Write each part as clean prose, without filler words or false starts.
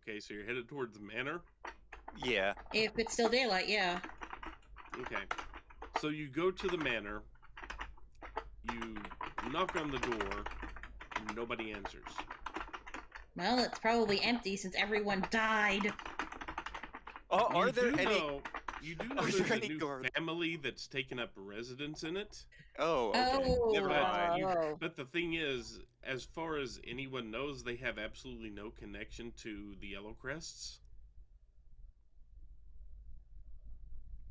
Okay, so you're headed towards the manor? Yeah. If it's still daylight, yeah. Okay. So you go to the manor, you knock on the door, and nobody answers. Well, it's probably empty since everyone died. Oh, are there any? You do know there's a new family that's taken up residence in it. Oh, okay. Never mind. But the thing is, as far as anyone knows, they have absolutely no connection to the Yellowcrests.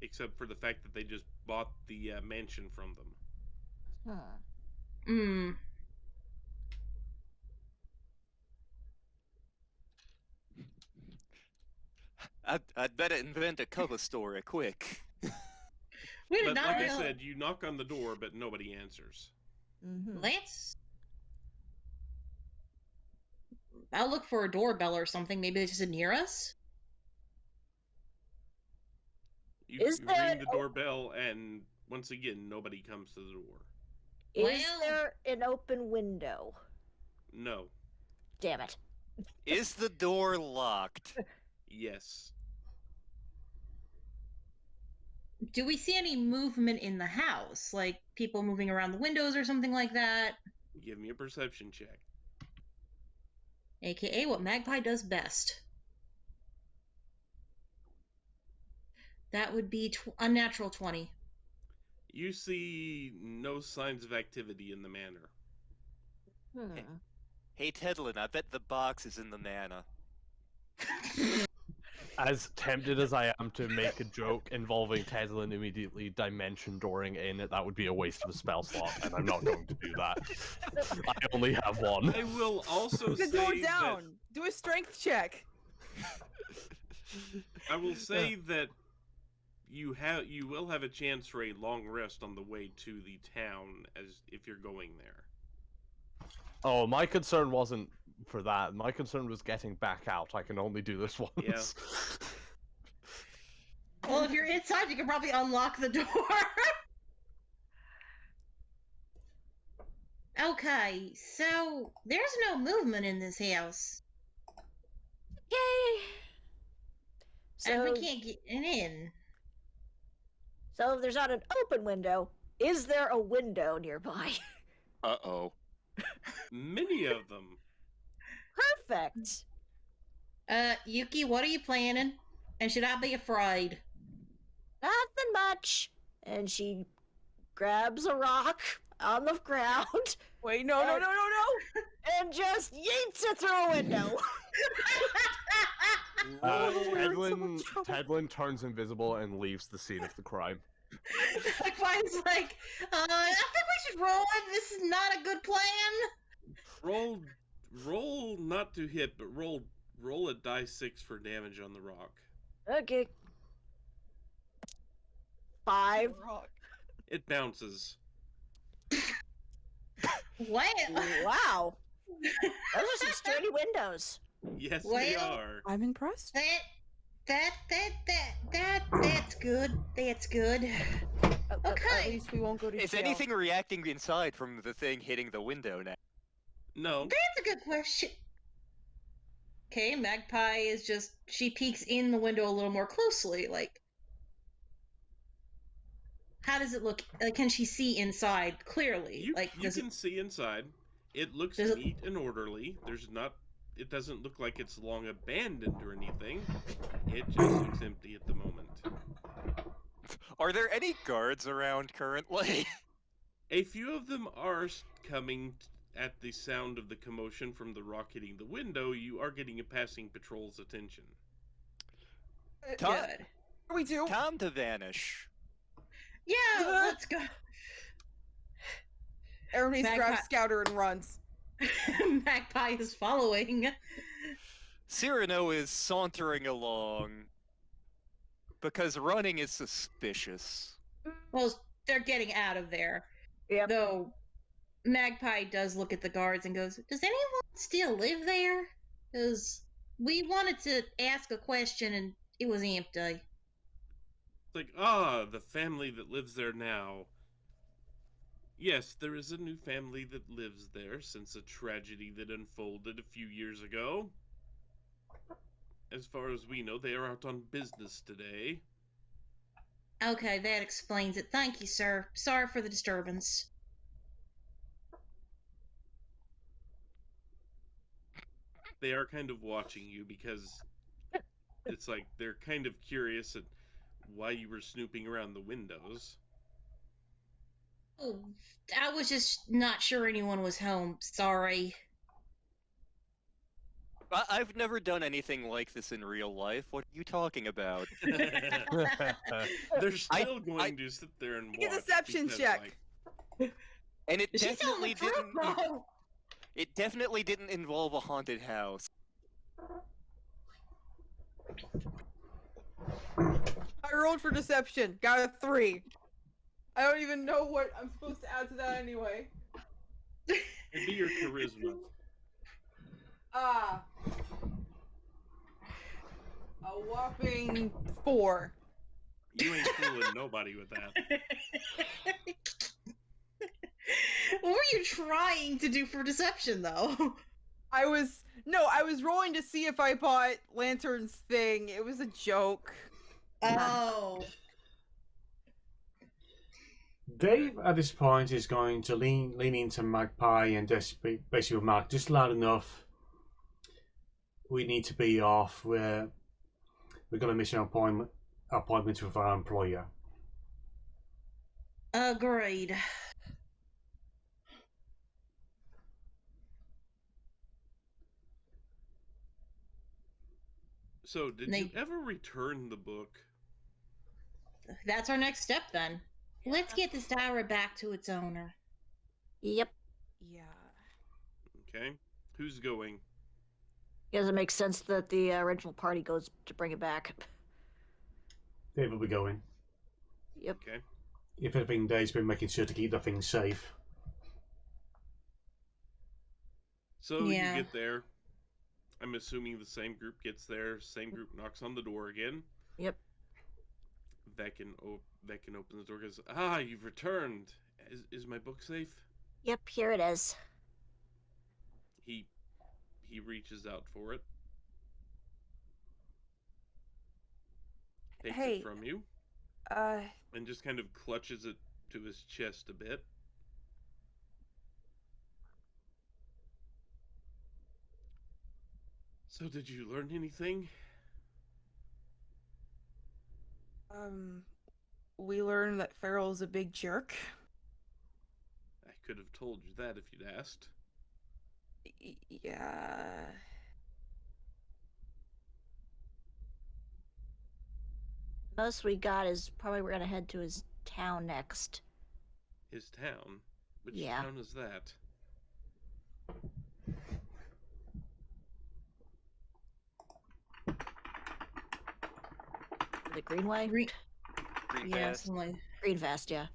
Except for the fact that they just bought the mansion from them. Hmm. I'd better invent a cover story quick. But like I said, you knock on the door, but nobody answers. I'll look for a doorbell or something. Maybe it's just near us. You ring the doorbell, and once again, nobody comes to the door. Is there an open window? No. Damn it. Is the door locked? Yes. Do we see any movement in the house? Like people moving around the windows or something like that? Give me a perception check. AKA what Magpie does best. That would be unnatural 20. You see no signs of activity in the manor. Hey Tedlin, I bet the box is in the manor. As tempted as I am to make a joke involving Tedlin immediately dimension dooring in it, that would be a waste of a spell slot, and I'm not going to do that. I only have one. I will also say the door down. Do a strength check. I will say that you will have a chance for a long rest on the way to the town, as if you're going there. Oh, my concern wasn't for that. My concern was getting back out. I can only do this once. Yeah. Well, if you're inside, you can probably unlock the door. Okay, so there's no movement in this house. Yay! So, and we can't get in. So if there's not an open window, is there a window nearby? Uh-oh. Many of them. Perfect. Yuki, what are you planning? And should I be afraid? Nothing much. And she grabs a rock on the ground. Wait, no. And just yeets it through a window. Tedlin turns invisible and leaves the scene of the crime. Magpie's like, I think we should roll it. This is not a good plan. Roll not to hit, but roll a die 6 for damage on the rock. Okay. 5. It bounces. Wow. Those are some sturdy windows. Yes, they are. I'm impressed. That's good. That's good. Okay. At least we won't go to jail. Is anything reacting inside from the thing hitting the window now? No. That's a good question. Okay, Magpie is just, she peeks in the window a little more closely, like, how does it look? Like, can she see inside clearly? You can see inside. It looks neat and orderly. It doesn't look like it's long abandoned or anything. It just looks empty at the moment. Are there any guards around currently? A few of them are coming at the sound of the commotion from the rock hitting the window. You are getting a passing patrol's attention. Good. We do. Time to vanish. Yeah, let's go. Everybody grabs Scouter and runs. Magpie is following. Cyrano is sauntering along because running is suspicious. Well, they're getting out of there. Yep. Though Magpie does look at the guards and goes, does anyone still live there? Because we wanted to ask a question and it was empty. It's like, the family that lives there now. Yes, there is a new family that lives there since a tragedy that unfolded a few years ago. As far as we know, they are out on business today. Okay, that explains it. Thank you, sir. Sorry for the disturbance. They are kind of watching you because it's like they're kind of curious at why you were snooping around the windows. Oh, I was just not sure anyone was home. Sorry. I've never done anything like this in real life. What are you talking about? They're still going to sit there and Make a watch. deception because, check. like, And it She's on the definitely didn't. front row. It definitely didn't involve a haunted house. I rolled for deception. Got a 3. I don't even know what I'm supposed to add to that anyway. it'd be your charisma. Ah. A whopping 4. You ain't fooling nobody with that. What were you trying to do for deception, though? I was rolling to see if I bought Lantern's thing. It was a joke. Oh. Dave, at this point, is going to lean into Magpie and just basically remark, just loud enough. We need to be off. We're going to miss an appointment with our employer. Agreed. So, did you ever return the book? That's our next step, then. Let's get this diary back to its owner. Yep. Yeah. Okay. Who's going? Does it make sense that the original party goes to bring it back? Dave will be going. Yep. Okay. If anything, Dave's been making sure to keep the thing safe. So Yeah. you get there. I'm assuming the same group gets there. Same group knocks on the door again. Yep. Vecin opens the door. Goes, "Ah, you've returned. Is my book safe?" Yep, here it is. He reaches out for it. Takes Hey. it from you and just kind of clutches it to his chest a bit. So did you learn anything? We learned that Farrell's a big jerk. I could have told you that if you'd asked. Yeah. Most we got is probably we're gonna head to his town next. His town? Which Yeah. town is that? The Greenway? Green, Green yeah, Pass. something like. Greenvest, yeah.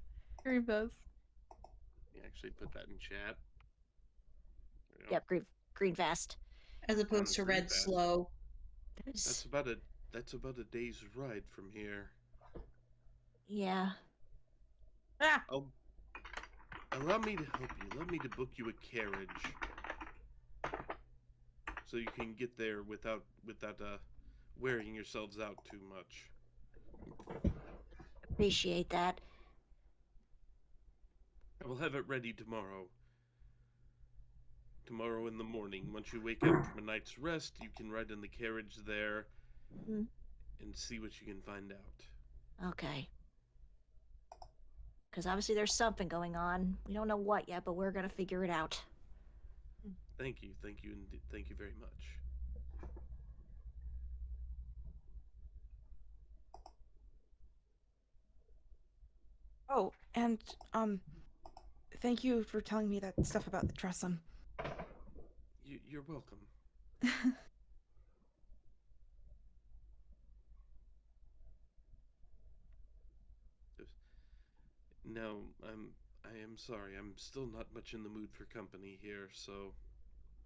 Greenvest. You actually put that in chat. There you go. Yep, Greenvest. As opposed to Green Red Pass. Slow. That's about a day's ride from here. Yeah. Ah! Allow me to help you. Let me to book you a carriage. So you can get there without wearing yourselves out too much. Appreciate that. I will have it ready tomorrow. Tomorrow in the morning. Once you wake up from a night's rest, you can ride in the carriage there Mhm. and see what you can find out. Okay. Because obviously there's something going on. We don't know what yet, but we're gonna figure it out. Thank you, and thank you very much. Oh, and thank you for telling me that stuff about the Tressum. You're welcome. No, I am sorry. I'm still not much in the mood for company here, so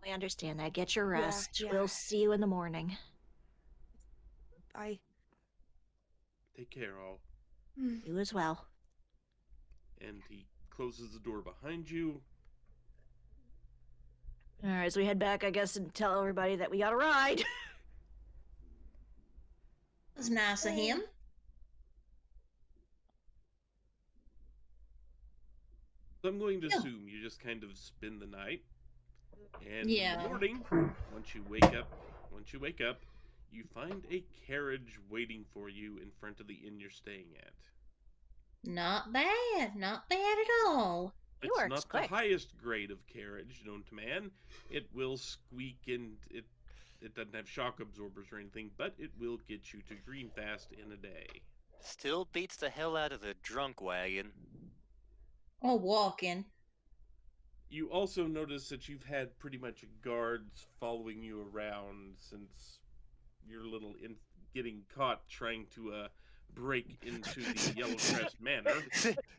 We understand that. Get your Yeah, rest. yeah. We'll see you in the morning. I. take care, all. You as well. And he closes the door behind you. Alright, so we head back, I guess, and tell everybody that we got a ride. was nice of him. So I'm going to Yeah. assume you just kind of spend the night, and Yeah. in the morning, once you wake up, you find a carriage waiting for you in front of the inn you're staying at. Not bad at all. He It's works not quick. the highest grade of carriage known to man. It will squeak and it doesn't have shock absorbers or anything, but it will get you to Greenfast in a day. Still beats the hell out of the drunk wagon. Or walking. You also notice that you've had pretty much guards following you around since your little getting caught trying to break into the Yellowcrest Manor.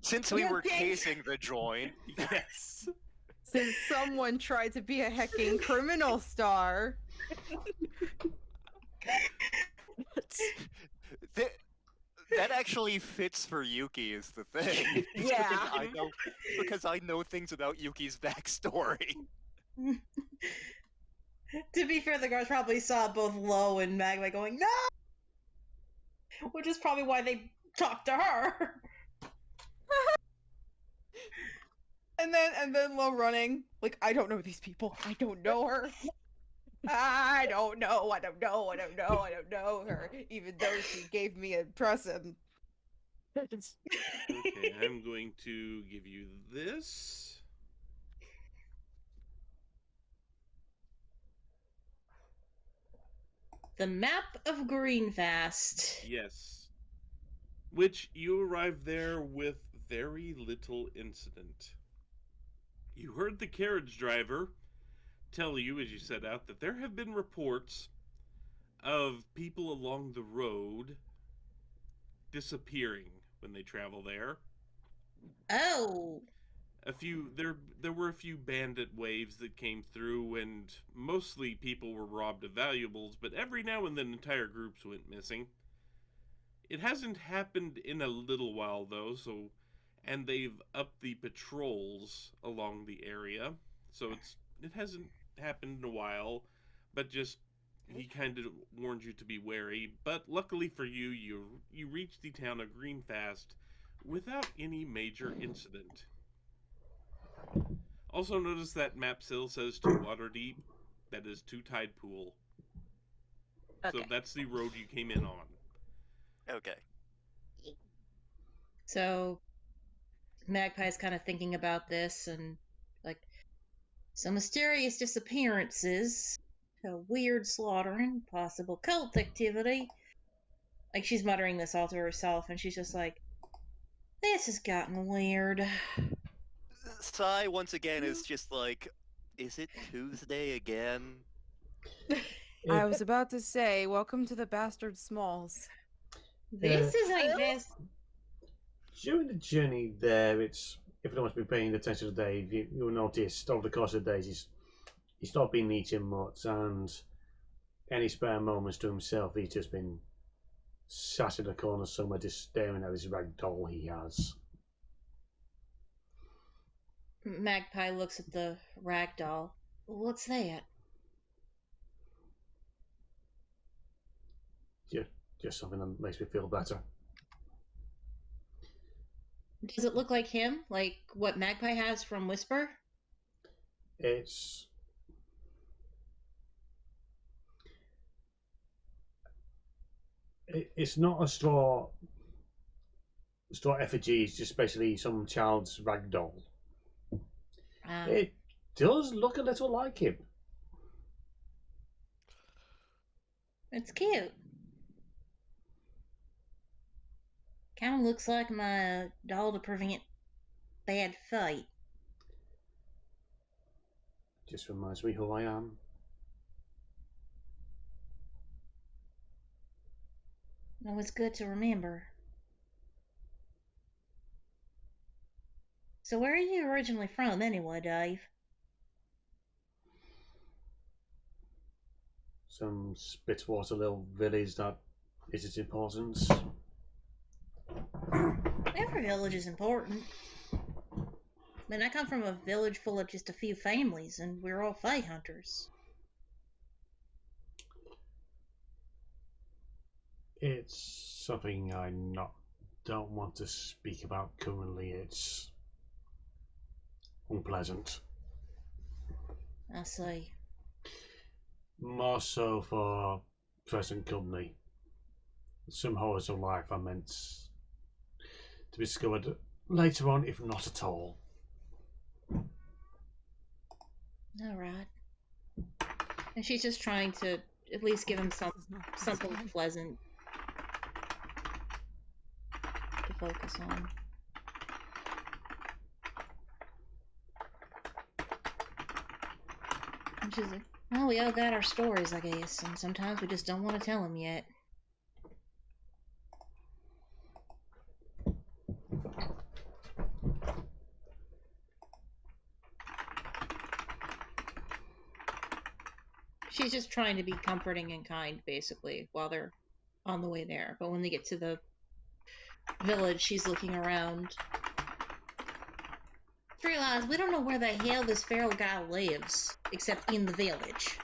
Since we were Okay. casing the joint. Yes. Since someone tried to be a hecking criminal star. That actually fits for Yuki is the thing. Yeah. Because I know things about Yuki's backstory. To be fair, the guards probably saw both Lo and Magma going, no! Which is probably why they talked to her. And then Lo running, like, I don't know these people. I don't know her. I don't know her. Even though she gave me a present. Okay, I'm going to give you this. The map of Greenfast. Yes. Which you arrived there with very little incident. You heard the carriage driver tell you as you set out that there have been reports of people along the road disappearing when they travel there. Oh. There were a few bandit waves that came through, and mostly people were robbed of valuables, but every now and then entire groups went missing. It hasn't happened in a little while though, and they've upped the patrols along the area, so it hasn't happened in a while, but just he kind of warned you to be wary. But luckily for you, you reached the town of Greenfast without any major incident. Also notice that map still says to Waterdeep. That is to Tide Pool. Okay. So that's the road you came in on. Okay. So Magpie's kind of thinking about this and like some mysterious disappearances, a weird slaughtering, possible cult activity. Like she's muttering this all to herself and she's just like, this has gotten weird. Sai once again is just like, is it Tuesday again? I was about to say, welcome to the bastard Smalls. This is, I guess, During the journey there, it's if anyone's been paying attention to Dave, you'll notice over the course of the days he's not been eating much, and any spare moments to himself, he's just been sat in a corner somewhere, just staring at this rag doll he has. Magpie looks at the rag doll. What's that? Just something that makes me feel better. Does it look like him? Like what Magpie has from Whisper? It's not a straw effigy. It's just basically some child's rag doll. It does look a little like him. It's cute. Kind of looks like my doll to prevent bad fate. Just reminds me who I am. Always good to remember. So where are you originally from anyway, Dave? Some Spitswater little village that is its importance. Every village is important. I mean, I come from a village full of just a few families, and we're all fae hunters. It's something I don't want to speak about currently. It's unpleasant. I see. More so for present company. Some horrors of life are meant to be discovered later on, if not at all. All right. And she's just trying to at least give him something pleasant to focus on. And she's like, well, we all got our stories, I guess, and sometimes we just don't want to tell them yet. She's just trying to be comforting and kind, basically, while they're on the way there. But when they get to the village, she's looking around. Realize we don't know where the hell this feral guy lives, except in the village.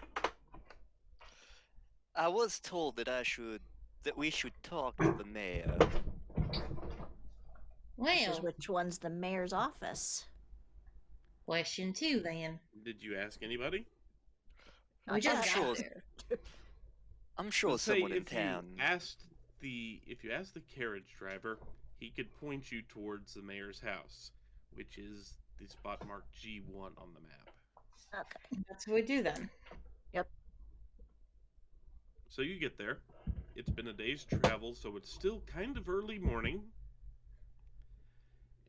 I was told that we should talk to the mayor. This is Well, which one's the mayor's office? question 2 then. Did you ask anybody? We just I'm got sure- there. I'm sure Let's say someone in if you town. if you asked the carriage driver, he could point you towards the mayor's house, which is the spot marked G1 on the map. Okay. That's what we do then. So you get there. It's been a day's travel, so it's still kind of early morning.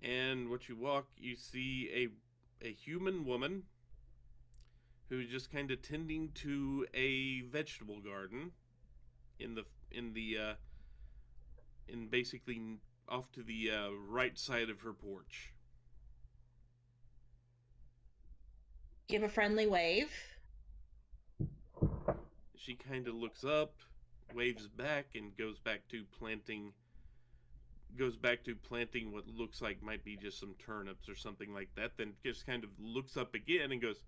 And what you walk, you see a human woman who's just kind of tending to a vegetable garden in basically off to the right side of her porch. Give a friendly wave. She kind of looks up, waves back, and goes back to planting what looks like might be just some turnips or something like that, then just kind of looks up again and goes,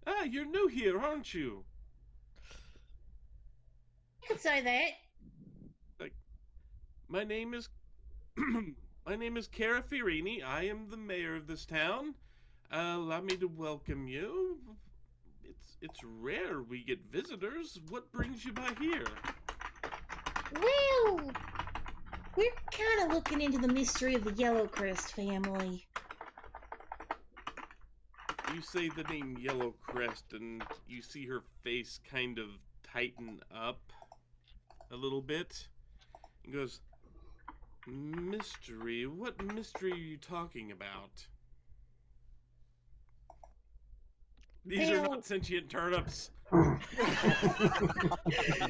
"Ah, you're new here, aren't you?" You could say that. My name is my name is Cara Fiorini. I am the mayor of this town. Allow me to welcome you. It's rare we get visitors. What brings you by here? Well, we're kind of looking into the mystery of the Yellowcrest family. You say the name Yellowcrest, and you see her face kind of tighten up a little bit. He goes, "Mystery? What mystery are you talking about?" These are Well- not sentient turnips.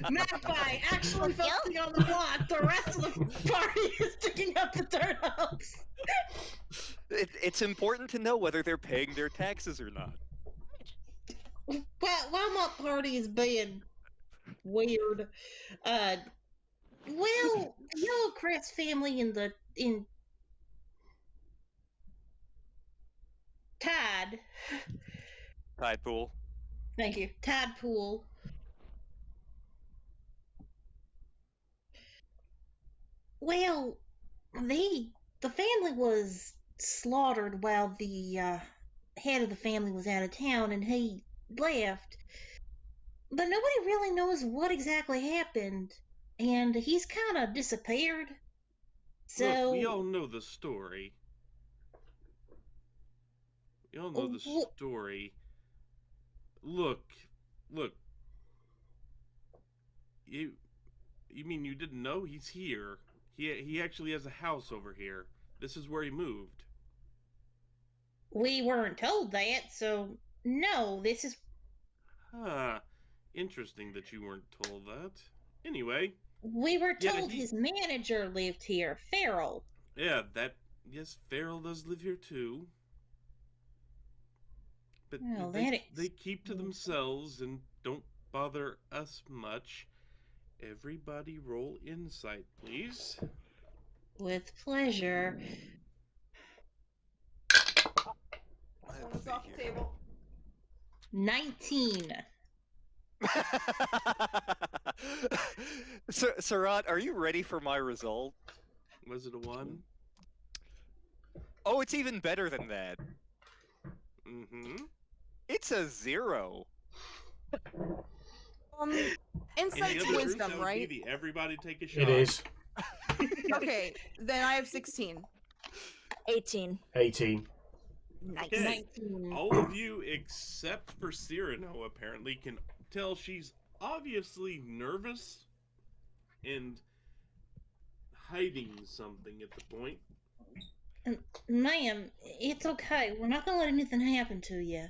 Magpie actually focusing on the plot. The rest of the party is picking up the turnips. It's important to know whether they're paying their taxes or not. Well, while my party is being weird, well, the Yellowcrest family in Tide. Tide pool. Thank you. Tide Pool. Well, the family was slaughtered while the head of the family was out of town, and he left. But nobody really knows what exactly happened, and he's kind of disappeared. So Look, we all know the story. We all know the story. Look. You mean you didn't know? He's here. He actually has a house over here. This is where he moved. we weren't told that, so no, this is. Huh. Interesting that you weren't told that. Anyway, We were Yeah, told his manager lived here, Farrell. yeah, yes, Farrell does live here too. But Well, they keep to themselves and don't bother us much. Everybody roll insight, please. With pleasure. Someone's off the table. 19. Sarat, are you ready for my result? Was it a 1? Oh, it's even better than that. Mm-hmm. It's a 0. In the Insight's other group, wisdom, that would right? be the everybody take a shot. It is Okay, then I have 16. 18. 18. Nice. Okay. 19. All of you except for Cyrano apparently can tell she's obviously nervous and hiding something at the point. Ma'am, it's okay. We're not gonna let anything happen to you.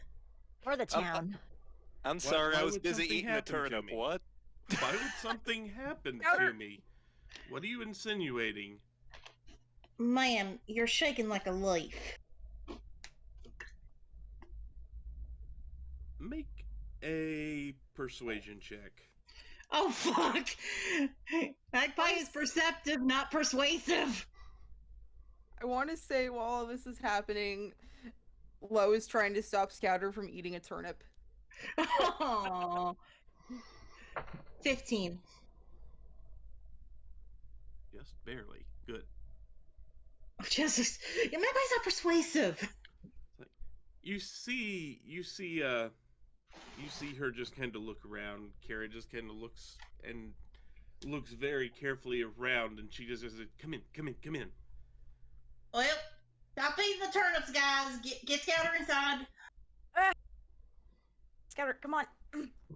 For the town. I'm sorry, why I was would busy something eating a happen to turnip. me? What? Why would something happen to Counter- me? What are you insinuating? Ma'am, you're shaking like a leaf. Make a persuasion check. Oh, fuck! Magpie is perceptive, not persuasive. I want to say while all this is happening, Lo is trying to stop Scouter from eating a turnip. Oh. 15. Just barely. Good. Jesus. Yeah, Magpie's not persuasive. You see her just kind of look around. Kara just kind of looks very carefully around, and she just says, "Come in, come in, come in." Well, stop eating the turnips, guys. Get Scouter inside. Scouter, come on.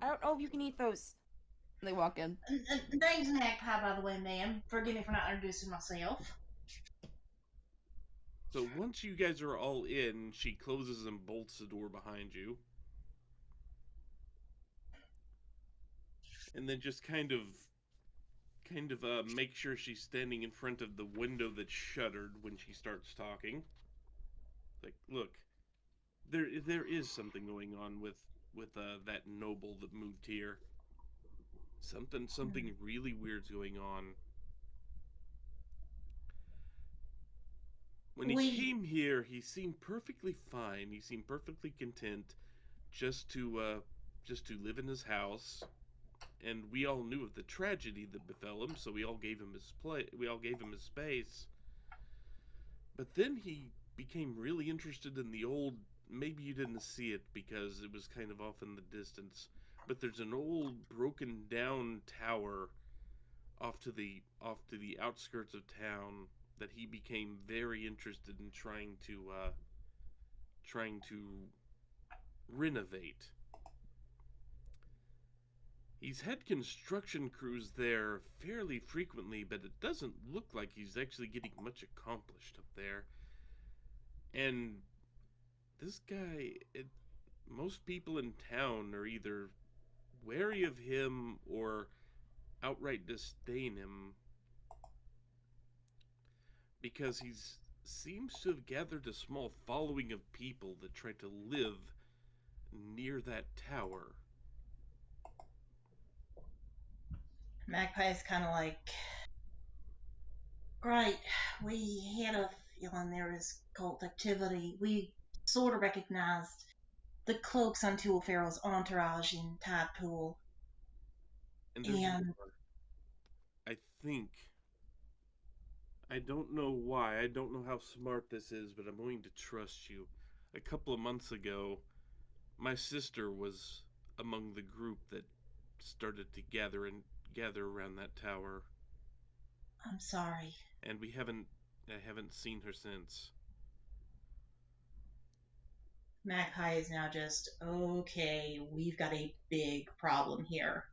I don't know if you can eat those. And they walk in. Name's Magpie, by the way, ma'am. Forgive me for not introducing myself. So once you guys are all in, she closes and bolts the door behind you. And then just kind of make sure she's standing in front of the window that's shuttered when she starts talking. Like, look, there is something going on with that noble that moved here. Something really weird's going on. When he came here, he seemed perfectly fine. He seemed perfectly content just to live in his house. And we all knew of the tragedy that befell him, so we all gave him his space. But then he became really interested in the old, maybe you didn't see it because it was kind of off in the distance, but there's an old broken down tower off to the outskirts of town that he became very interested in trying to renovate. He's had construction crews there fairly frequently, but it doesn't look like he's actually getting much accomplished up there. And this guy, most people in town are either wary of him or outright disdain him, because he seems to have gathered a small following of people that try to live near that tower. Magpie's kind of like, right, we had a feeling there was cult activity. We sort of recognized the cloaks on Tool Pharaoh's entourage in Tide Pool. And there's more. I think, I don't know why, I don't know how smart this is, but I'm going to trust you. A couple of months ago, my sister was among the group that started to gather around that tower. I'm sorry. And I haven't seen her since. Magpie is now just, okay, we've got a big problem here.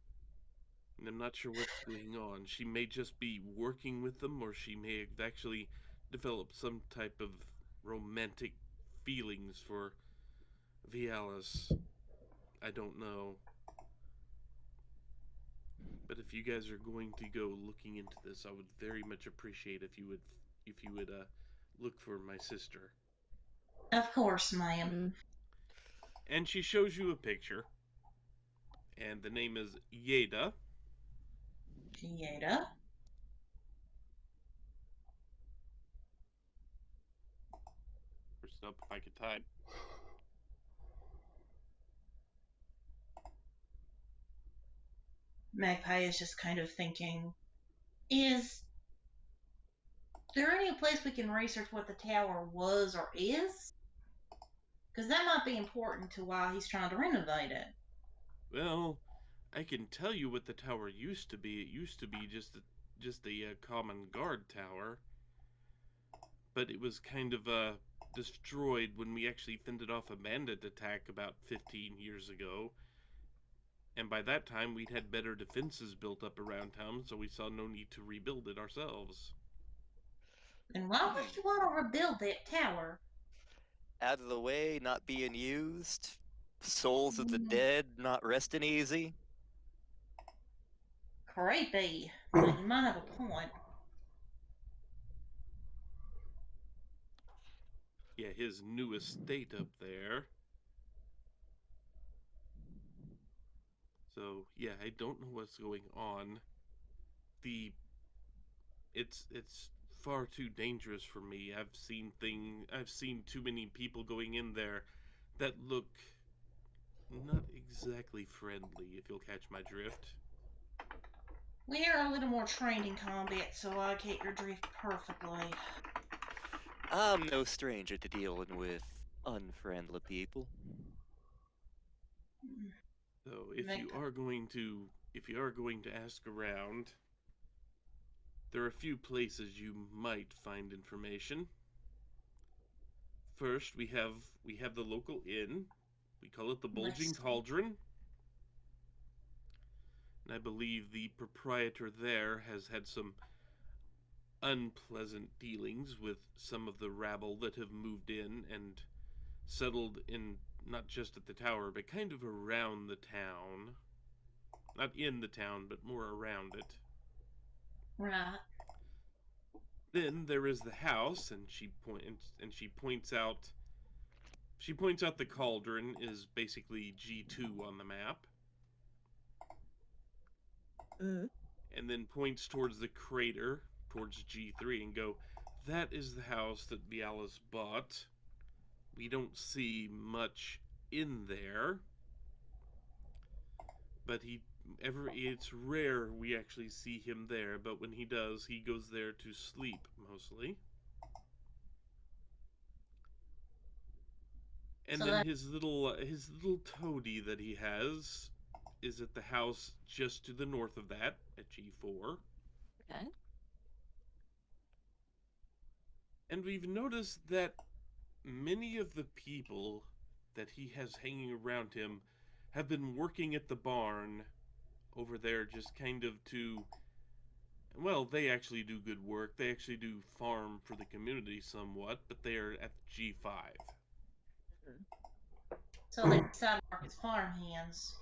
And I'm not sure what's going on. She may just be working with them, or she may have actually developed some type of romantic feelings for Vialis. I don't know. But if you guys are going to go looking into this, I would very much appreciate if you would look for my sister. Of course, ma'am. And she shows you a picture. And the name is Yeda. Yeda. First up, if I could type. Magpie is just kind of thinking, is there any place we can research what the tower was or is? Because that might be important to why he's trying to renovate it. Well, I can tell you what the tower used to be. It used to be just a common guard tower, but it was kind of destroyed when we actually fended off a bandit attack about 15 years ago. And by that time, we'd had better defenses built up around town, so we saw no need to rebuild it ourselves. And why would you want to rebuild that tower? Out of the way, not being used. Souls of the dead not resting easy. Creepy. But you might have a point. Yeah, his new estate up there. So, yeah, I don't know what's going on. It's far too dangerous for me. I've seen too many people going in there that look not exactly friendly, if you'll catch my drift. We are a little more trained in combat, so I get your drift perfectly. I'm no stranger to dealing with unfriendly people. So if you are going to ask around, there are a few places you might find information. First, we have the local inn. We call it the Bulging Cauldron. And I believe the proprietor there has had some unpleasant dealings with some of the rabble that have moved in and settled in, not just at the tower, but kind of around the town. Not in the town, but more around it. Right. Then there is the house, and she points out the cauldron is basically G2 on the map. And then points towards the crater, towards G3, and go, that is the house that Vialis bought. We don't see much in there, but it's rare we actually see him there, but when he does, he goes there to sleep, mostly. And so then his little toady that he has is at the house just to the north of that, at G4. Okay. And we've noticed that many of the people that he has hanging around him have been working at the barn over there, just kind of well, they actually do good work. They actually do farm for the community somewhat, but they are at G5. So they decided to work as farm hands.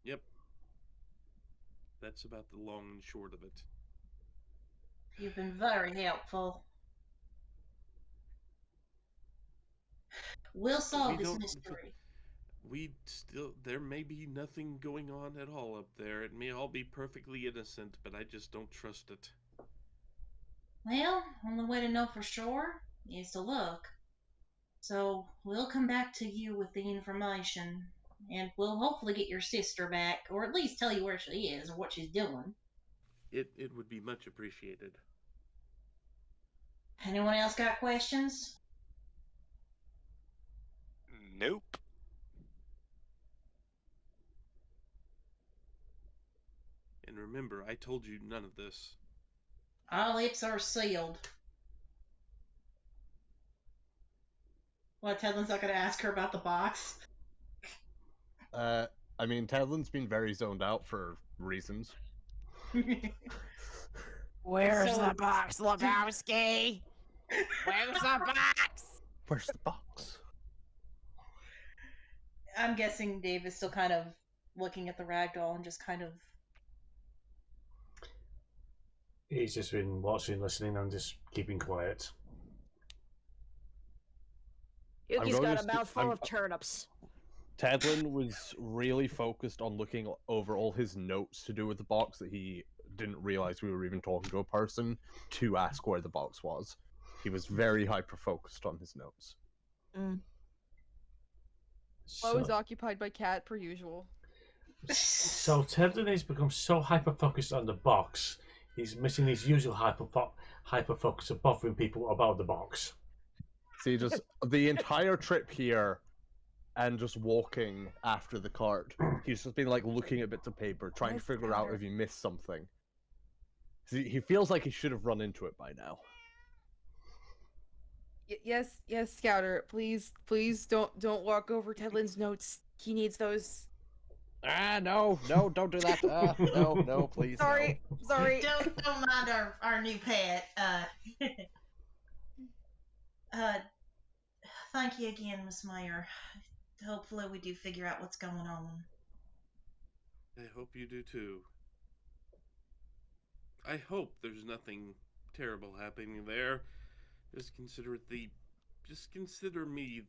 Yep. That's about the long and short of it. You've been very helpful. We'll solve this mystery. There may be nothing going on at all up there. It may all be perfectly innocent, but I just don't trust it. Well, only way to know for sure is to look. So we'll come back to you with the information, and we'll hopefully get your sister back, or at least tell you where she is or what she's doing. It would be much appreciated. Anyone else got questions? Nope. And remember, I told you none of this. Our lips are sealed. What, Tedlin's not going to ask her about the box? I mean, Tedlin's been very zoned out for reasons. Where's the box, Lebowski? Where's the box? Where's the box? I'm guessing Dave is still kind of looking at the ragdoll and just kind of... He's just been watching, listening, and just keeping quiet. Yuki's got a mouthful of turnips. Tedlin was really focused on looking over all his notes to do with the box that he didn't realize we were even talking to a person to ask where the box was. He was very hyper-focused on his notes. I was occupied by Cat, per usual. So Tevin has become so hyper-focused on the box, he's missing his usual hyper-focus of bothering people about the box. See, just the entire trip here and just walking after the cart, he's just been like looking at bits of paper, trying to figure out if he missed something. See, he feels like he should have run into it by now. Yes, Scouter. Please don't walk over Tedlin's notes. He needs those. No, don't do that. No, please. Sorry. Don't mind our new pet. Thank you again, Miss Meyer. Hopefully we do figure out what's going on. I hope you do too. I hope there's nothing terrible happening there. Just consider me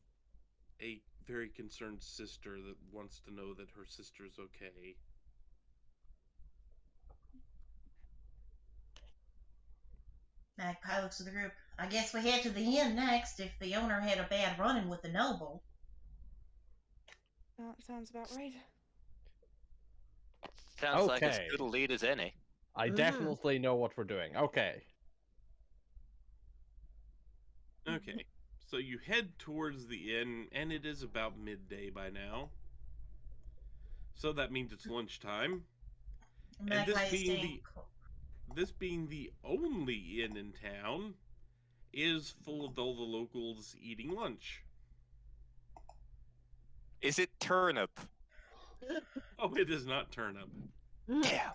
a very concerned sister that wants to know that her sister's okay. Magpie looks at the group. I guess we head to the inn next if the owner had a bad run-in with the noble. Sounds about right. Sounds like as Okay. good a lead as any. I definitely know what we're doing. Okay. Okay, so you head towards the inn, and it is about midday by now. So that means it's lunchtime. And this being the only inn in town, is full of all the locals eating lunch. Is it turnip? Oh, it is not turnip. Damn.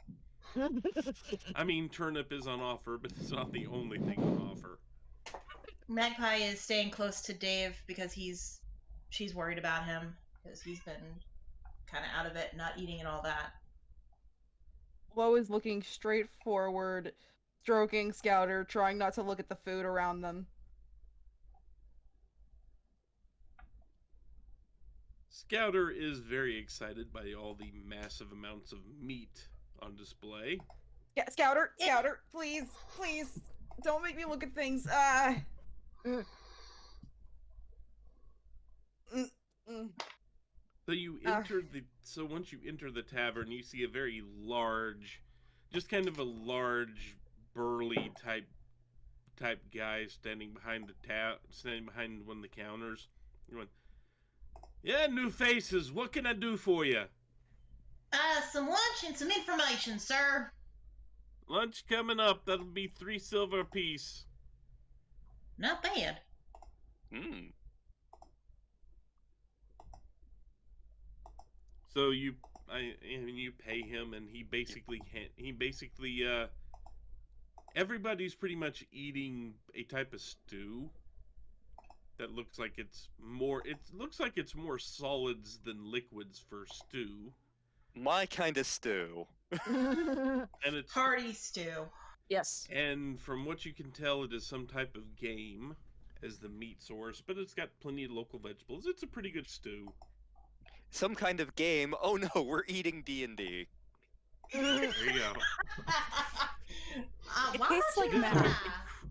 I mean, turnip is on offer, but it's not the only thing on offer. Magpie is staying close to Dave because she's worried about him because he's been kind of out of it, not eating and all that. Lo is looking straight forward, stroking Scouter, trying not to look at the food around them. Scouter is very excited by all the massive amounts of meat on display. Yeah, Scouter, please, don't make me look at things. So you enter so once you enter the tavern, you see a very large, just kind of a large, burly type guy standing behind one of the counters. You're going, yeah, new faces. What can I do for you? Some lunch and some information, sir. Lunch coming up. That'll be 3 silver apiece. Not bad. So you pay him, and he basically everybody's pretty much eating a type of stew that looks like it's more solids than liquids for stew. My kind of stew. And it's Hearty stew. Yes. And from what you can tell, it is some type of game as the meat source, but it's got plenty of local vegetables. It's a pretty good stew. Some kind of game. Oh no, we're eating D&D. There you go. It tastes like math.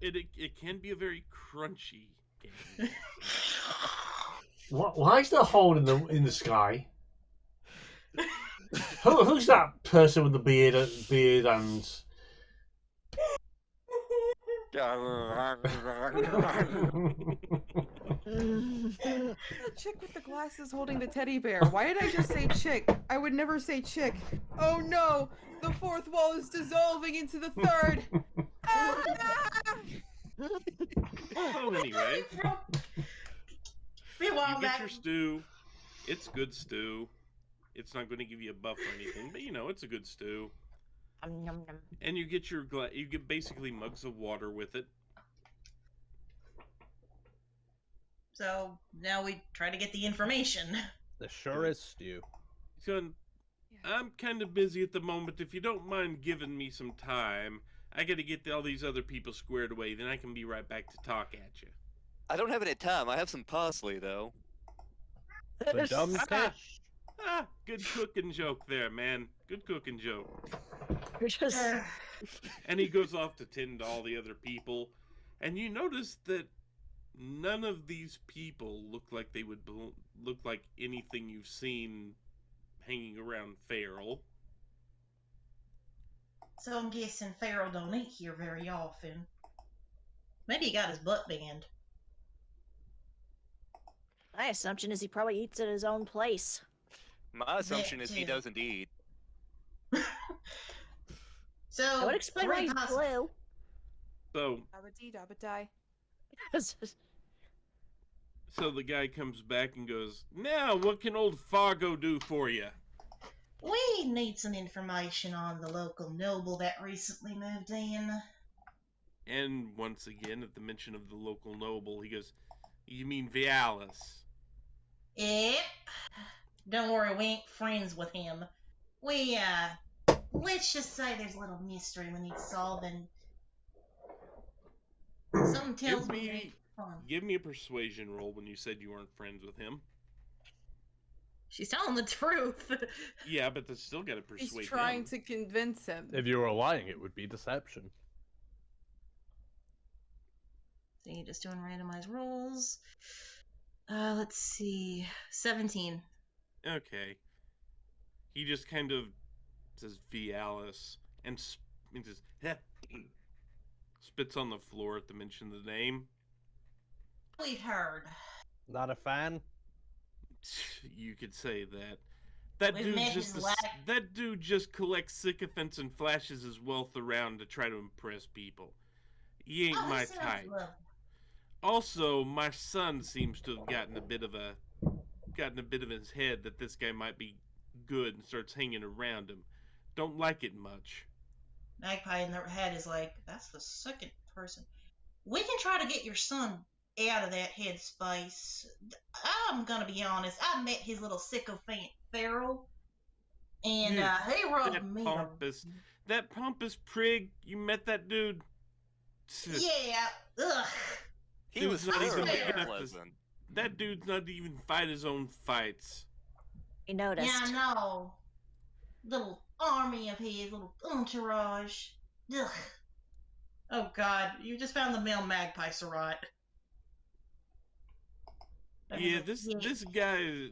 It can be a very crunchy game. Why is there a hole in the sky? Who's that person with the beard and? The chick with the glasses holding the teddy bear. Why did I just say chick? I would never say chick. Oh no! The fourth wall is dissolving into the third! Oh, anyway. Be You wild, get Mac. your stew. It's good stew. It's not going to give you a buff or anything, but it's a good stew. And you get you get basically mugs of water with it. So now we try to get the information. The sure is stew. So I'm kind of busy at the moment. If you don't mind giving me some time, I got to get all these other people squared away. Then I can be right back to talk at you. I don't have any time. I have some parsley, though. The dumb fish. Good cooking joke there, man. Good cooking joke. You're just... And he goes off to tend to all the other people. And you notice that none of these people look like they would look like anything you've seen hanging around Farrell. So I'm guessing Farrell don't eat here very often. Maybe he got his butt banned. My assumption is he probably eats at his own place. My assumption is he too. doesn't eat. So That would explain why three he's possi- blue. So, Dabba-dee, dabba-die. so the guy comes back and goes, "Now, what can old Fargo do for you?" We need some information on the local noble that recently moved in. And once again, at the mention of the local noble, he goes, "You mean Vialis?" Yep. Don't worry, we ain't friends with him. We, let's just say there's a little mystery we need solving. Something tells me it ain't fun. Give me a persuasion roll when you said you weren't friends with him. She's telling the truth. Yeah, but they still got to persuade He's trying him. to convince him. If you were lying, it would be deception. So you're just doing randomized rolls. Let's see. 17. Okay. He just kind of says Vialis and just spits on the floor at the mention of the name. We've heard. Not a fan? You could say that. That We've dude met just his lack- that dude just collects sycophants and flashes his wealth around to try to impress people. He ain't Oh, my that sounds type. lovely. Also, my son seems to have gotten a bit of his head that this guy might be good and starts hanging around him. Don't like it much. Magpie in their head is like, that's the second person. We can try to get your son out of that headspace. I'm gonna be honest. I met his little sycophant Farrell, and Yeah, he rubbed me. That pompous prig. You met that dude? Yeah. Ugh. He Dude's was not even thoroughly big enough to- unpleasant. That dude's not even fight his own fights. He noticed. Yeah, I know. Little army of his, little entourage. Ugh. Oh God, you just found the male magpie Surratt. Yeah, this guy,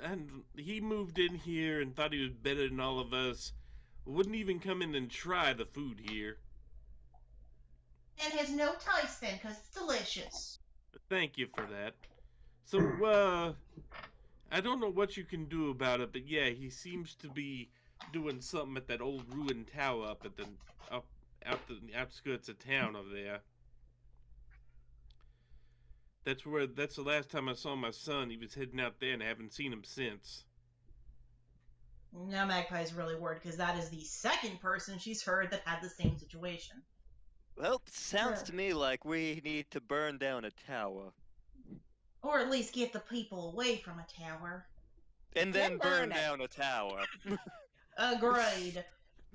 and he moved in here and thought he was better than all of us. Wouldn't even come in and try the food here. And has no taste then, because it's delicious. Thank you for that. So, I don't know what you can do about it, but yeah, he seems to be doing something at that old ruined tower up at the outskirts of town over there. That's the last time I saw my son. He was heading out there, and I haven't seen him since. Now Magpie's really worried because that is the second person she's heard that had the same situation. Well, sounds Sure. to me like we need to burn down a tower. Or at least get the people away from a tower. And then burn burn it. down a tower. Agreed.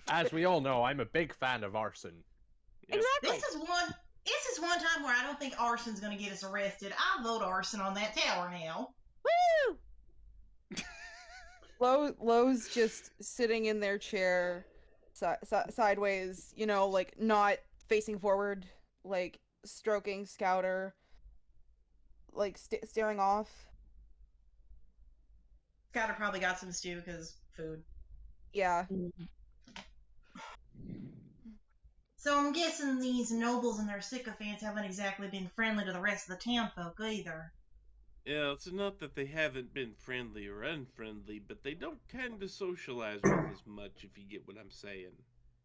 As we all know, I'm a big fan of arson. Exactly. This is one time where I don't think arson's gonna get us arrested. I vote arson on that tower now. Woo! Lowe's just sitting in their chair, sideways, you know, like not facing forward, like stroking Scouter, like staring off. Scouter probably got some stew because food. Yeah. So I'm guessing these nobles and their sycophants haven't exactly been friendly to the rest of the townfolk either. Yeah, it's not that they haven't been friendly or unfriendly, but they don't kind of socialize with us much, if you get what I'm saying.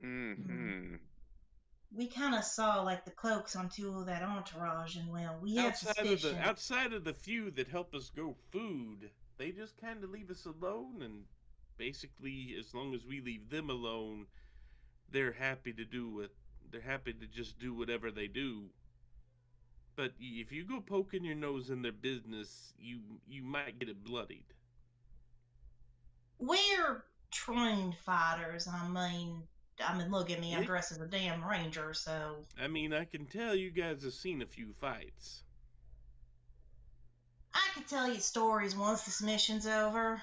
Mm-hmm. We kind of saw like the cloaks on two of that entourage, and well, we had suspicion. Outside of the few that help us grow food, they just kind of leave us alone, and basically, as long as we leave them alone, they're happy to just do whatever they do. But if you go poking your nose in their business, you might get it bloodied. We're trained fighters. I mean, look at me. I'm dressed as a damn ranger, so. I mean, I can tell you guys have seen a few fights. I can tell you stories once this mission's over.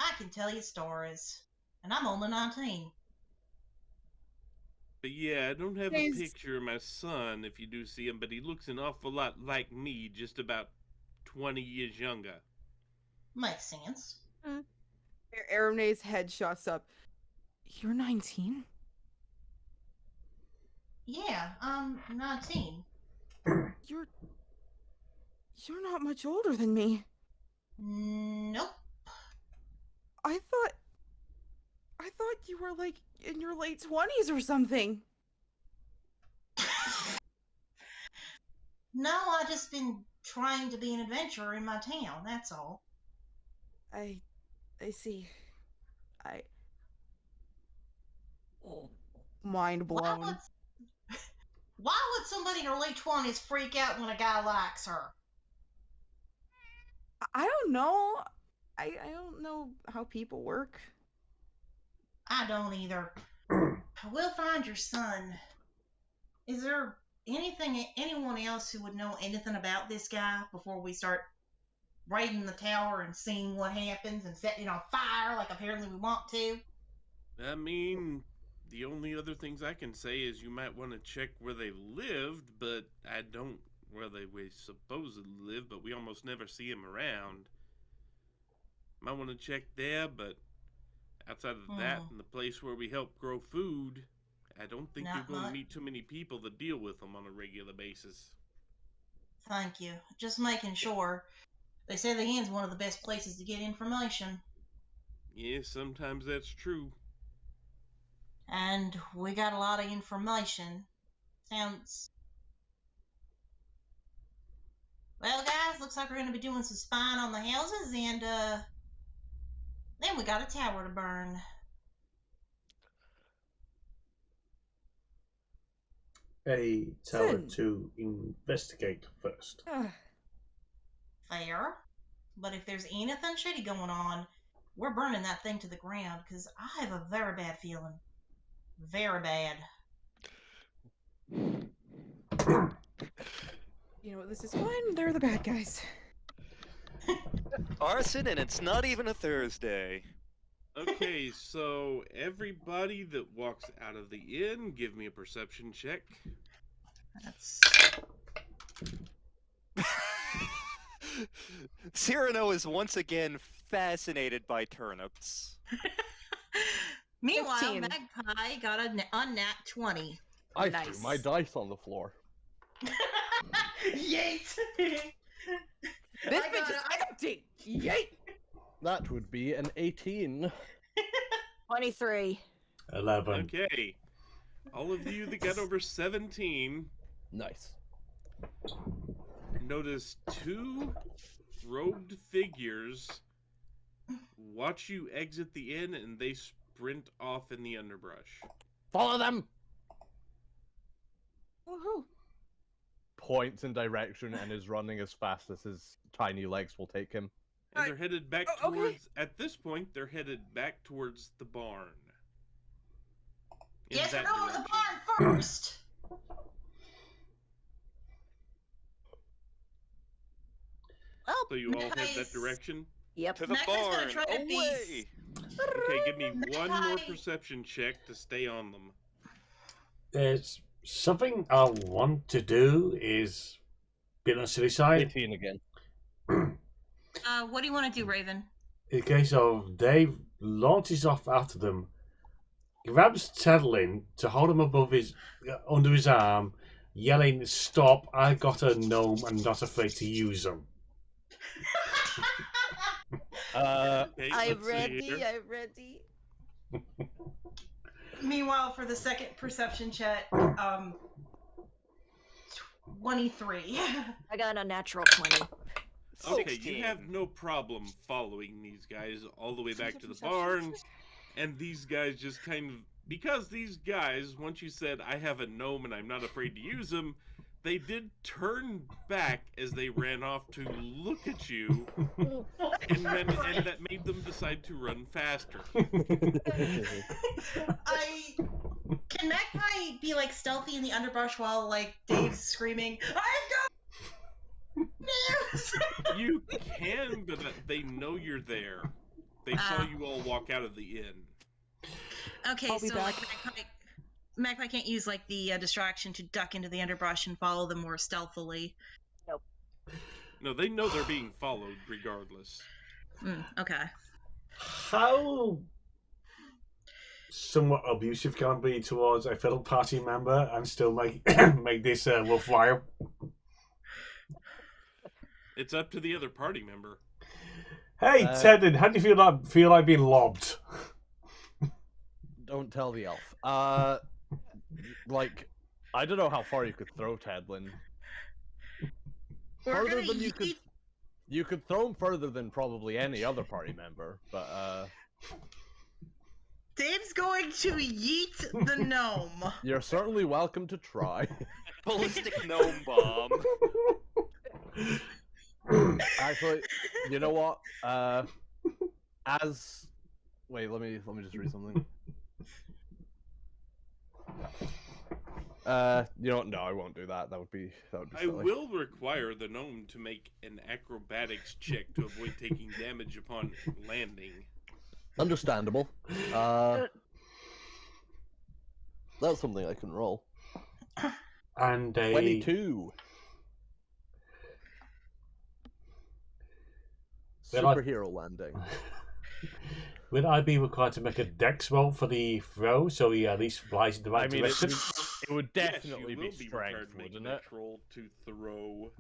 I can tell you stories. And I'm only 19. But yeah, I don't have a There's- picture of my son if you do see him, but he looks an awful lot like me, just about 20 years younger. Makes sense. Arane's head shots up. You're 19? Yeah, 19. You're not much older than me. Nope. I thought you were like in your late 20s or something. No, I just been trying to be an adventurer in my town, that's all. I see. Mind blown. Why would somebody in her late 20s freak out when a guy likes her? I don't know. I don't know how people work. I don't either. We'll find your son. Is there anyone else who would know anything about this guy before we start raiding the tower and seeing what happens and setting it on fire like apparently we want to? I mean, the only other things I can say is you might want to check where they lived, but I don't where they were supposedly live, but we almost never see them around. Might want to check there, but outside of that and the place where we help grow food, I don't think Not you're going much. to meet too many people that deal with them on a regular basis. Thank you. Just making sure. They say the inn's one of the best places to get information. Yeah, sometimes that's true. And we got a lot of information. Sounds... Well, guys, looks like we're going to be doing some spying on the houses, and, then we got a tower to burn. A tower Sin. to investigate first. Fair. But if there's anything shady going on, we're burning that thing to the ground, because I have a very bad feeling. Very bad. You know what, this is fine. They're the bad guys. Arson, and it's not even a Thursday. Okay, so everybody that walks out of the inn, give me a perception check. That's... Cyrano is once again fascinated by turnips. Meanwhile, 15. Magpie got a nat 20. I Nice. threw my dice on the floor. Yeet! This I bitch got is it. empty. Yay! That would be an 18. 23. 11. Okay. All of you that got over 17 Nice. notice two robed figures watch you exit the inn and they sprint off in the underbrush. Follow them! Woohoo! Points in direction and is running as fast as his tiny legs will take him. And they're headed back Oh, okay. towards, at this point, they're headed back towards the barn. In Yes, we're that going to the direction. barn first! Well, So you all head Nice. that direction? yep. To the Max is gonna barn! try to be Away! Okay, give me one more Nice. perception check to stay on them. There's something I want to do is be on the silly side. 18 again. What do you want to do, Raven? In case of Dave launches off after them, grabs Tedlin to hold him above his under his arm, yelling, "Stop! I got a gnome. I'm not afraid to use them." Okay, I'm let's see ready. here. I'm ready. Meanwhile, for the second perception check, 23. I got a natural 20. Okay, 16. you have no problem following these guys all the way back to the Perception barn, check. and these guys just kind of, because these guys, once you said, I have a gnome and I'm not afraid to use him, they did turn back as they ran off to look at you, and that made them decide to run faster. Can Magpie be like stealthy in the underbrush while like Dave's screaming, "I've got news!" You can, but they know you're there. They saw you all walk out of the inn. Okay, I'll be so back. like Magpie can't use like the distraction to duck into the underbrush and follow them more stealthily. No, they know they're being followed regardless. Okay. How somewhat abusive can I be towards a fellow party member and still make make this worthwhile? It's up to the other party member. Hey, Tedden, how do you feel like being lobbed? Don't tell the elf. Like, I don't know how far you could throw Tedlin. We're Further gonna than you could throw him further than probably any other party member, but Dave's going to yeet the gnome. you're certainly welcome to try. Ballistic gnome bomb. Actually, you know what? Wait, let me just read something. You know what? No, I won't do that. That would be I silly. will require the gnome to make an acrobatics check to avoid taking damage upon landing. Understandable. That's something I can roll. And a 22. Well, Superhero landing. Will I be required to make a dex roll for the throw so he at least flies in the right I mean, direction? it would definitely yes, you be will be required strength, to make wouldn't a it? dex roll to throw.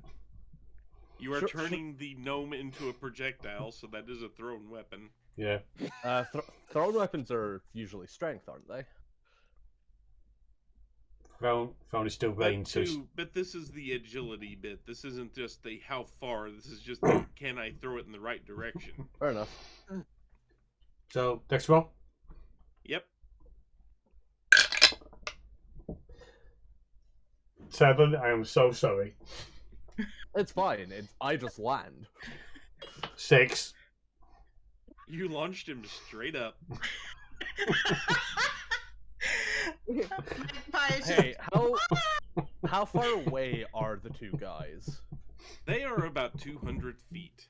You are Sure. turning the gnome into a projectile, so that is a thrown weapon. Yeah. Thrown weapons are usually strength, aren't they? Thrown is still range, so But this is the agility bit. This isn't just the how far. This is just the can I throw it in the right direction. Fair enough. so dex roll. Yep. 7. I am so sorry. It's fine. I just land. 6. You launched him straight up. Hey, how far away are the two guys? They are about 200 feet.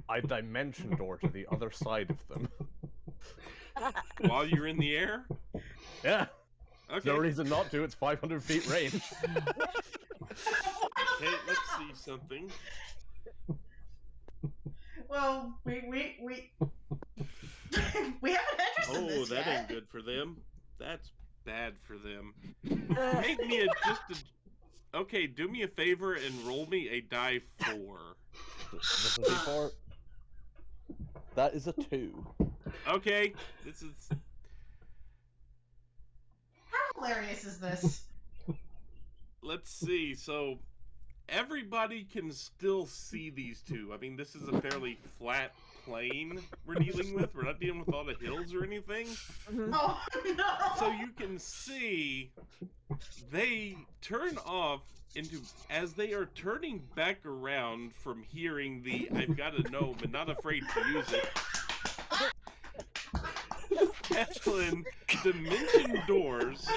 I dimension door to the other side of them. While you're in the air? Yeah. Okay. No reason not to. It's 500 feet range. Okay, let's see something. Well, we we haven't entered Oh, this that yet. ain't good for them. That's bad for them. Make me Okay, do me a favor and roll me a die 4. This is D4. That is a 2. Okay, this is... How hilarious is this? Let's see, so... Everybody can still see these two. I mean, this is a fairly flat plain we're dealing with. We're not dealing with all the hills or anything. Oh no! So you can see they turn off into, as they are turning back around from hearing the I've got a gnome and not afraid to use it. Evelyn, Dimension Doors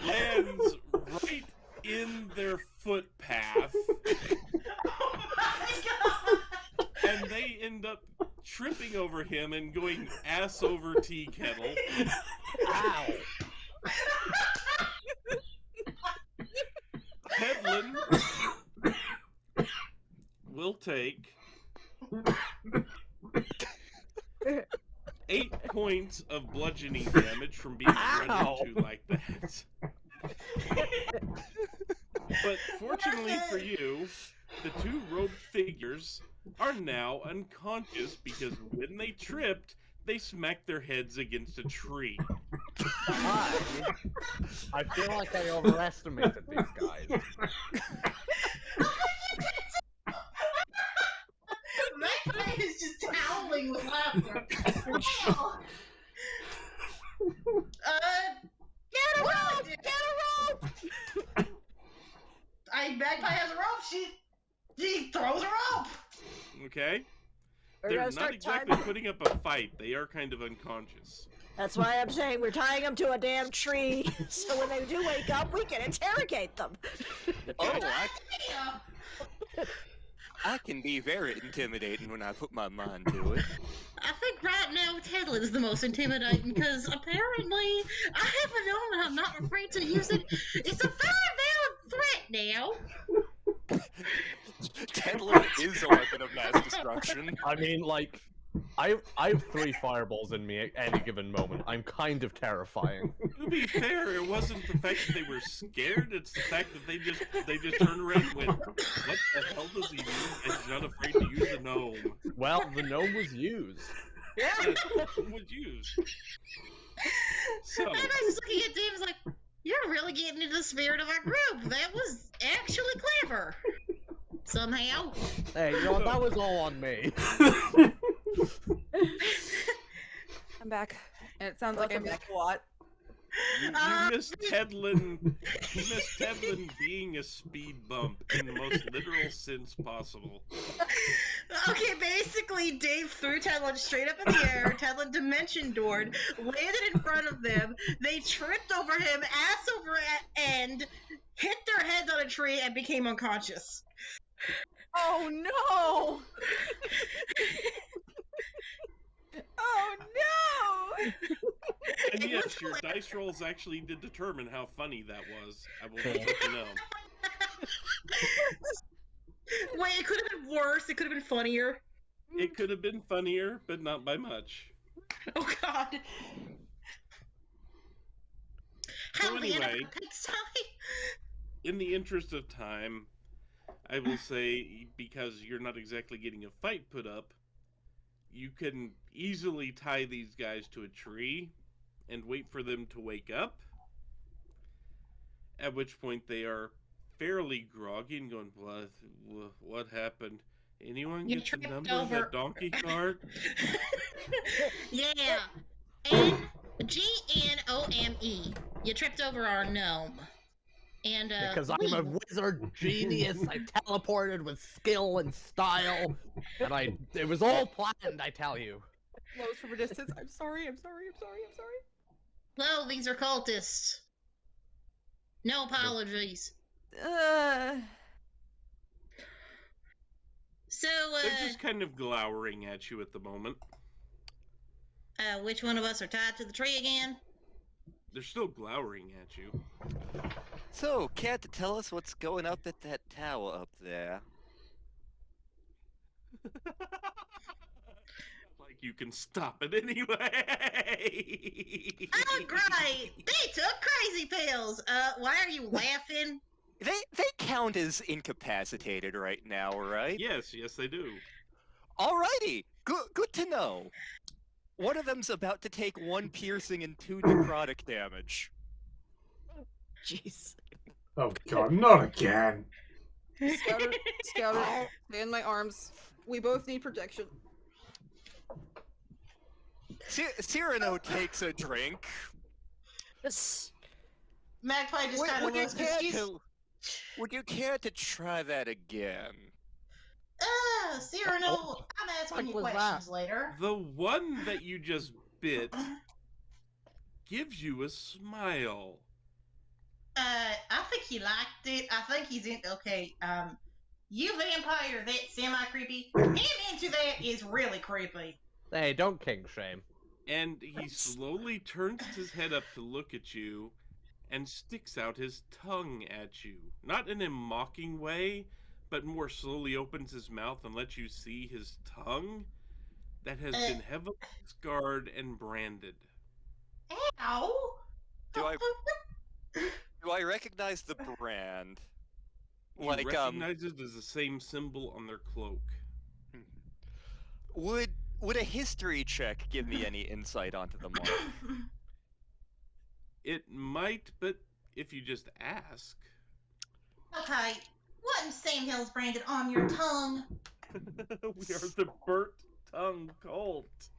lands right in their footpath. Oh my god! And they end up tripping over him and going ass over tea kettle. Ow! Hedlin will take 8 points of bludgeoning damage from being run into like that. But fortunately for you, the two robed figures are now unconscious because when they tripped, they smacked their heads against a tree. I feel like I overestimated these guys. Magpie is just howling with laughter. Get a rope! Get a rope! Magpie has a rope. She throws a rope. Okay? We're They're gonna not start exactly timing. putting up a fight. They are kind of unconscious. That's why I'm saying we're tying them to a damn tree, so when they do wake up, we can interrogate them. Oh, Yeah. I can be very intimidating when I put my mind to it. I think right now Tedlin's the most intimidating because apparently I have a gnome and I'm not afraid to use it. It's a very valid threat now. Tedlin is a weapon of mass destruction. I mean, like, I have 3 fireballs in me at any given moment. I'm kind of terrifying. To be fair, it wasn't the fact that they were scared, it's the fact that they just turned around and went, what the hell does he mean? And he's not afraid to use a gnome. Well, the gnome was used. Yeah, it was used. So, And I was looking at Dave's like, you're really getting into the spirit of our group. That was actually clever. Somehow. Hey, you know what? That was all on me. I'm back. And it sounds like I missed a lot. you missed Tedlin being a speed bump in the most literal sense possible. Okay, basically, Dave threw Tedlin straight up in the air. Tedlin dimension doored, landed in front of them. They tripped over him, ass over end, hit their heads on a tree, and became unconscious. Oh no! Oh no! And It yes, was your hilarious. dice rolls actually did determine how funny that was. I will let you know. Wait, it could have been worse. It could have been funnier. It could have been funnier, but not by much. Oh God. So Hell, the end of anyway, the pigsty. in the interest of time, I will say, because you're not exactly getting a fight put up, you can easily tie these guys to a tree and wait for them to wake up, at which point they are fairly groggy and going, what happened? Anyone You get the tripped number of over- that donkey cart? Yeah. Gnome. You tripped over our gnome. And Because I'm a wizard genius, I teleported with skill and style, and it was all planned, I tell you. Blows from a distance. I'm sorry. Hello, these are cultists. No apologies. So, They're just kind of glowering at you at the moment. which one of us are tied to the tree again? They're still glowering at you. So, can't tell us what's going up at that tower up there? Like you can stop it anyway. Oh, great! They took crazy pills. Why are you laughing? They count as incapacitated right now, right? Yes, they do. Alrighty, good to know. One of them's about to take 1 piercing and 2 necrotic damage. Jeez. Oh God, not again. Scouter, stay in my arms. We both need protection. Cyrano takes a drink. Magpie just kind of looks confused. Would you care to try that again? Cyrano, I'm asking you was questions that? later. The one that you just bit gives you a smile. I think he liked it. I think he's in. Okay, you vampire, that's semi-creepy. Him into that is really creepy. Hey, don't king shame. And he slowly turns his head up to look at you and sticks out his tongue at you. Not in a mocking way, but more slowly opens his mouth and lets you see his tongue that has been heavily scarred and branded. Ow! Do I recognize the brand? You recognize it as the same symbol on their cloak. Would a history check give me any insight onto the mark? It might, but if you just ask. Okay, what in Sam Hill's branded on your tongue? We are the Burnt Tongue Cult.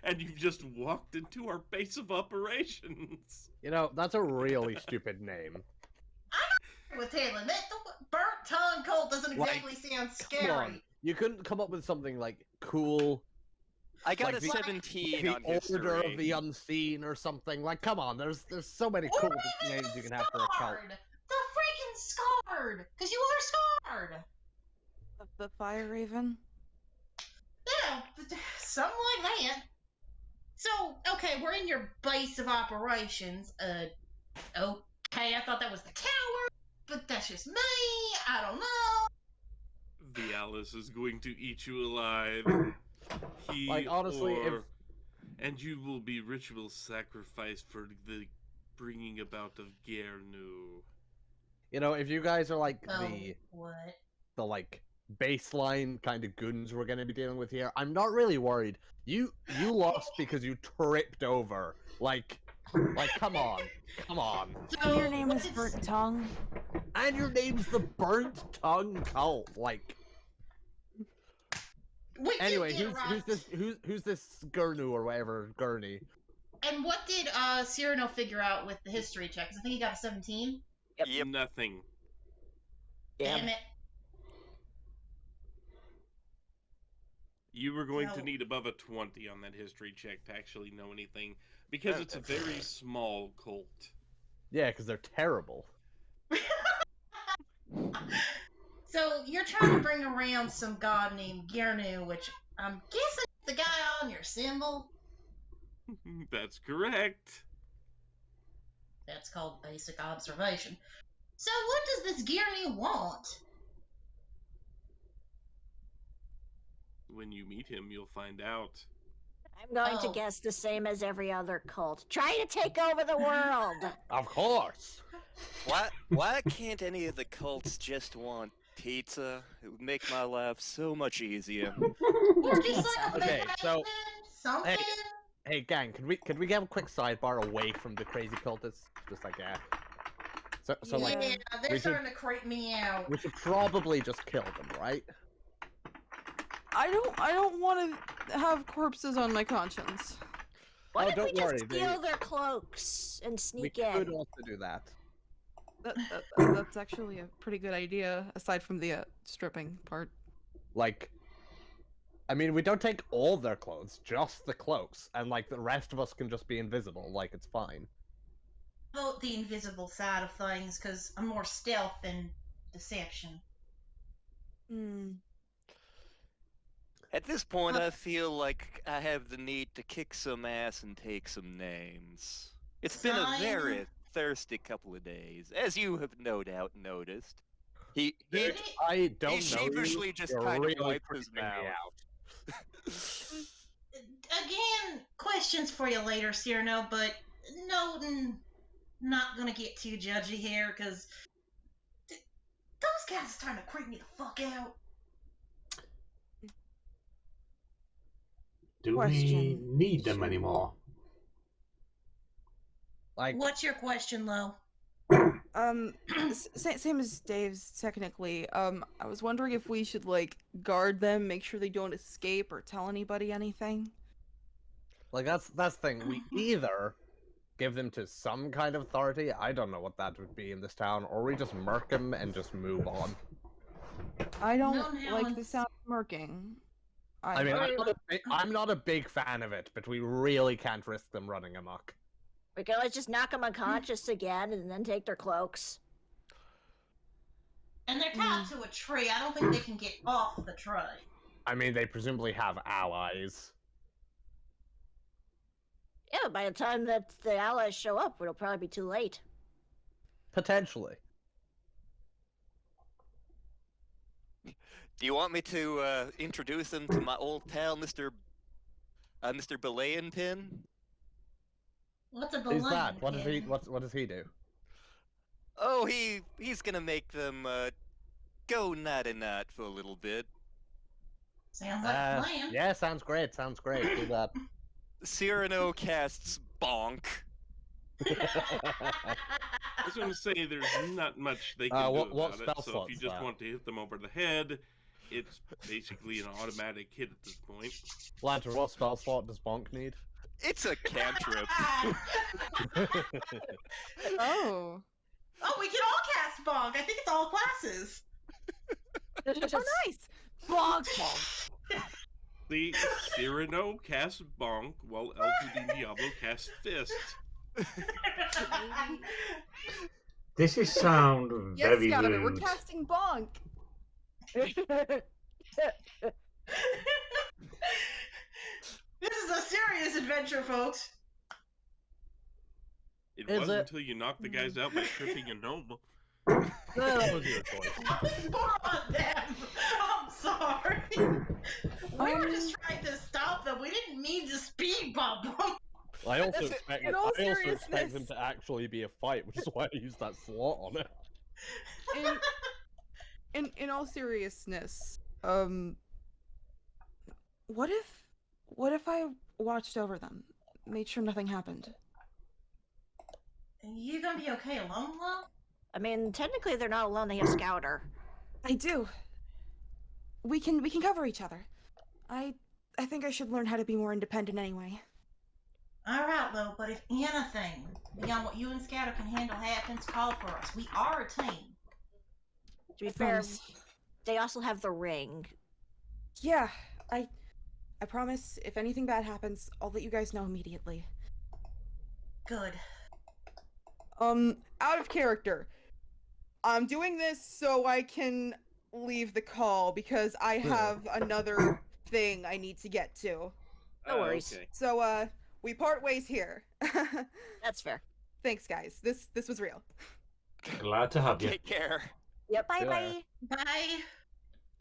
And you've just walked into our base of operations. You know, that's a really stupid name. With Taylor, that burnt tongue cult doesn't exactly sound Come on. scary. You couldn't come up with something like cool, I got Like a the- 17 the on history. Order of the Unseen or something. Like, come on, there's so many cool names you can have for a cult. The freaking scarred! Because you are scarred! The Fire Raven. Yeah, something like that. So, okay, we're in your base of operations. Okay, I thought that was the tower, but that's just me. I don't know. The Alice is going to eat you alive. He Like, honestly, or... And you will be ritual sacrifice for the bringing about of Gernu. You know, if you guys are like Oh, the what? like baseline kind of goons we're gonna be dealing with here, I'm not really worried. You lost because you tripped over. Like come on. And your name what is Burnt Tongue. And your name's the Burnt Tongue Cult. Like, We anyway, did get who's this Gurnu or whatever, Gurney? And what did Cyrano figure out with the history check? 'Cause I think he got a 17. Yep. Nothing. Damn it. You were going to No. need above a 20 on that history check to actually know anything, because it's a very small cult. Yeah, because they're terrible. So you're trying to bring around some god named Gernu, which I'm guessing is the guy on your symbol. That's correct. That's called basic observation. So what does this Gernu want? When you meet him, you'll find out. I'm going to Oh. guess the same as every other cult. Trying to take over the world! Of course. Why can't any of the cults just want pizza? It would make my life so much easier. Or just like a Okay, so- something? Hey, gang, could we have a quick sidebar away from the crazy cultists? Just like So like, yeah, they're we should- starting to creep me out. we should probably just kill them, right? I don't want to have corpses on my conscience. What Oh, if we don't just worry, they- steal their cloaks and We sneak could in? also do that. That's actually a pretty good idea, aside from the stripping part. Like, I mean, we don't take all their clothes, just the cloaks, and like the rest of us can just be invisible. Like, it's fine. Vote the invisible side of things, because I'm more stealth than deception. Hmm. At this point, I feel like I have the need to kick some ass and take some names. It's been a Fine. very thirsty couple of days, as you have no doubt noticed. He I don't know. sheepishly you. just You're kind of really wiped his creeping me mouth. out. Again, questions for you later, Cyrano, but no, not gonna get too judgy here, because those guys are starting to creep me the fuck out. Do we Question. need them anymore? Like, What's your question, Lo? Same as Dave's technically. I was wondering if we should like guard them, make sure they don't escape or tell anybody anything. that's the thing. We either give them to some kind of authority. I don't know what that would be in this town, or we just murk them and just move on. I don't No, no, like the it's- sound of murking. I mean, I'm not a big fan of it, but we really can't risk them running amok. We can always just knock them unconscious again and then take their cloaks. And they're tied to a tree. I don't think they can get off the tree. I mean, they presumably have allies. Yeah, by the time that the allies show up, it'll probably be too late. Potentially. Do you want me to introduce him to my old pal, Mr. Belayan Pin? What's a Who's balloon? that? What does he do? Oh, he's gonna make them go nighty-night for a little bit. Sounds like a plan. Yeah, sounds great. Do that. Cyrano casts bonk. I was going to say there's not much they can do what about spell it, so if slot's you just that? want to hit them over the head, it's basically an automatic hit at this point. Lantern, what spell slot does Bonk need? It's a cantrip. Oh. Oh, we can all cast Bog. I think it's all classes. Oh, nice. Bonk, bonk. The Cyrano casts Bonk, while LTD Diablo casts Fist. This is sound Yes, very Gavin, we're rude. casting bonk. This is a serious adventure, folks. It Is was it? until you knocked the guys out by tripping a gnome. That was your choice. More on them. sorry. We were just trying to stop them. We didn't mean to speed bump them. I also That's- expect in all them seriousness- to actually be a fight, which is why I used that slot on it. In all seriousness, what if I watched over them, made sure nothing happened? You gonna be okay alone, Lo? I mean, technically they're not alone. They have Scouter. I do. We can cover each other. I think I should learn how to be more independent anyway. Alright, Lo, but if anything beyond what you and Scatter can handle happens, call for us. We are a team. To be I fair, promise. they also have the ring. Yeah, I promise if anything bad happens, I'll let you guys know immediately. Good. Out of character. I'm doing this so I can leave the call because I have another thing I need to get to. No worries. Okay. So, we part ways here. That's fair. Thanks, guys. This was real. Glad to have you. Take care. Yep. Yeah. Bye. Bye.